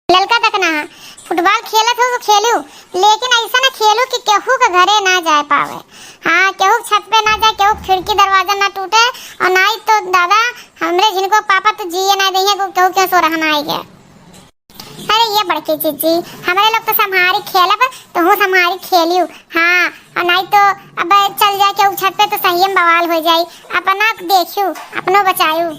लड़का देखना फुटबॉल खेलत हो तो खेलू, लेकिन ऐसा ना खेलू कि केहू के घरे ना जा पावे। हाँ, केहू छत पे ना जाए, केहू खिड़की दरवाजा ना टूटे, और ना ही तो दादा हमरे जिनको पापा तो जिए ना देंगे, केहू क्यों सो रहा ना आएगा। अरे ये बड़की चीजी हमारे लोग तो संभारी खेलब तो हूँ संभारी खेलियो। हाँ, और नहीं तो अब चल जाए केहू छत पे तो सही में बवाल हो जाए। अपना देखियो, अपनो बचायू।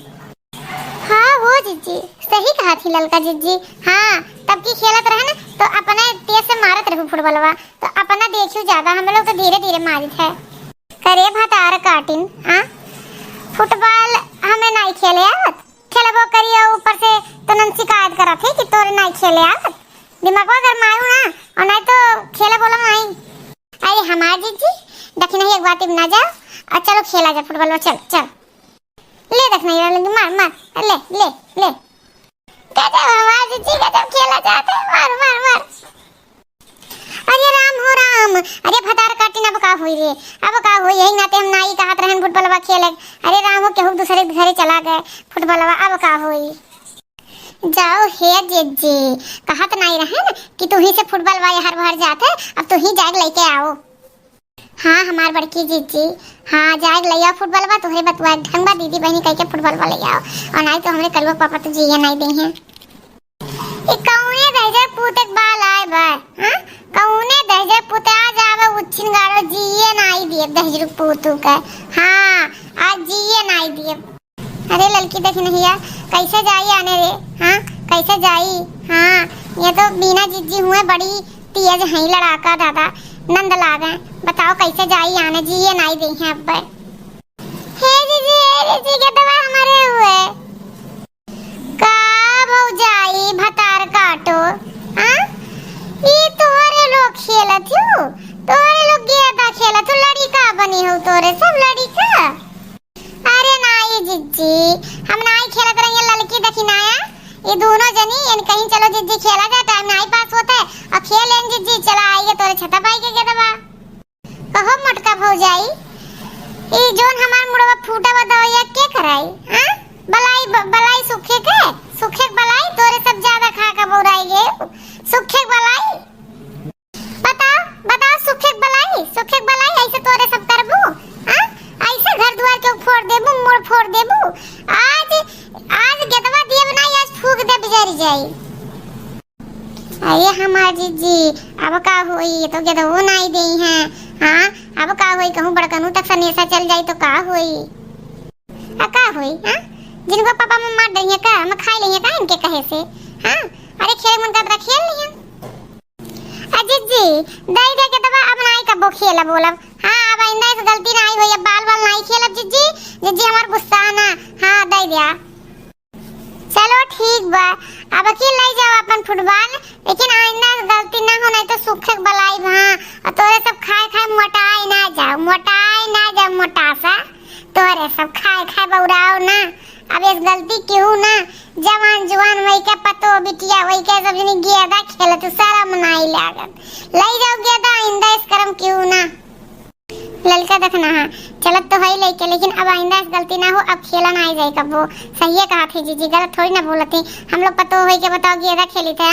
हाँ वो जीजी सही कहा थी ललका जीजी। हाँ, तब की खेलत रहे ना तो अपने तेज से मारत रहे फुटबॉलवा, तो अपना देखियो ज्यादा, हम लोग तो धीरे धीरे मारित है। करे भतार काटिन हाँ, फुटबॉल हमें नहीं खेले आवत, खेलबो करियो ऊपर से तो नन शिकायत करत है कि तोरे नहीं खेले आवत। दिमागवा गरमायू ना, और नहीं तो खेले बोला नहीं। अरे हमार जीजी देख नहीं एक बात ना जाओ, और चलो खेला जा फुटबॉल। चल चल ले देख नहीं रहा, मार मार ले ले ले। गजब हमार जीजी गजब खेला जाते, मार मार मार। अरे राम हो राम, अरे भतार काटिन अब का होई रे, अब का होई, यही नाते हम नाई कहत रहन फुटबॉलवा खेले। अरे राम हो केहू दूसरे के घरे चला गए फुटबॉलवा, अब का होई। जाओ हे जीजी कहत नहीं रहे ना कि तू ही से फुटबॉलवा हर बार जाते, अब तू ही जाग लेके आओ। हाँ हमार बड़की जीजी, हाँ जाग ले आओ फुटबॉलवा, तोहरे बतवा ढंगबा दीदी बहनी कह के फुटबॉलवा ले आओ, और नहीं तो हमरे कलवा पापा तो जिए नहीं दे हैं। ई कौने दहजे पुते बाल आए बा, हां कौने दहजे पुते आ जावे उछिन गाड़ो जिए नहीं दिए दहजरु पुतू का। हां आज जिए नहीं दिए। अरे लड़की देख नहीं यार कैसे जाई आने रे, हां कैसे जाई। हां ये तो बिना जीजी हुए बड़ी तेज है लड़ाका दादा, नंद लागे, बताओ कैसे जाई आने, जिए नहीं दे हैं अब। हे जीजी के दवा हमारे हुए का भौजाई भतार काटो। हां ई तोरे लोग खेलत हो, तोरे लोग गेदा खेलत हो, लड़का बनी हो तोरे सब लड़का। अरे नहीं जीजी हम नहीं खेलत रही, लड़की देखी ना ये दोनों जनी इन कहीं चलो जीजी खेला जाए, टाइम नहीं पास होता है, और खेल लें जीजी चला आइए तोरे छता पाई के गेदवा। कहो मटका भौजाई ई जोन हमार मुड़वा फूटा बदवैया के कराई। हां बलाई सुखे बलाई तोरे सब ज्यादा खा के बोराई गे, सुखे बलाई बताओ सुखे बलाई ऐसे तोरे सब करबू। हां ऐसे घर द्वार के फोड़ देबू, मोड़ फोड़ देबू। आज गेदवा देब ना, आज फूक दे बिजर जाई। अरे हमार जीजी अब का होई, तो गेदवो नहीं देई हैं। हां अब का होई, कहूं बड़कनू तक सनेसा चल जाई तो का होई। का होई हां, जिनको पापा मम्मा मार देंगे का, हम खा लेंगे का इनके कहे से। हां अरे खेल मन का खेल लिया जीजी दई दे के दवा, अब नहीं कबो खेला बोलब। हां अब आइंदा से गलती नहीं होई, अब बाल बाल नहीं खेलब जीजी हमार गुस्सा ना। हां दई दिया चलो ठीक बा, अब की ले जाओ अपन फुटबॉल, लेकिन आइंदा गलती ना हो नहीं तो सुखे बलाई। हां और तोरे सब खाए मोटाई ना जाओ मोटासा, तोरे सब खाए बौराओ ना। अब इस गलती क्यों ना, जवान जुआन वही के पतो बिटिया वही के सब जनी गेदा खेलत सारा मनाई लागत, ले जाओ गेदा आइंदा इस करम क्यों ना। ललका देखना है चलत तो है लेके, लेकिन अब आइंदा गलती ना हो, अब खेला ना जाए कबो। सही कहा थी जीजी, गलत थोड़ी ना बोलती। हम लोग पतो होई के बताओ गेदा खेली थे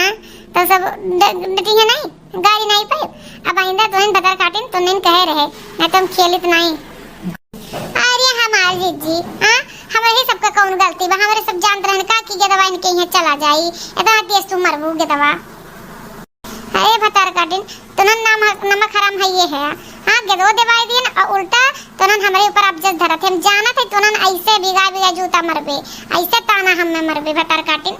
तो सब डटी है नहीं, गाड़ी नहीं पाए। अब आइंदा तो इन बदर काटिन तो नहीं कहे रहे, नहीं तो हम खेलित नहीं। अरे हमार जीजी हां हमारे सबका कौन गलती बा, हमारे सब जानत रहन का की गेदवा इनके यहां चला जाई, इतना तेज तू मरबू गेदवा। अरे भतार काटिन तो नमक हराम है ये है। हां गेदो देवाई दिन और उल्टा तो हमारे ऊपर अब जस धरत हम जाना थे तो ऐसे बिगा जूता मरबे, ऐसे ताना हम में मरबे भतार काटिन।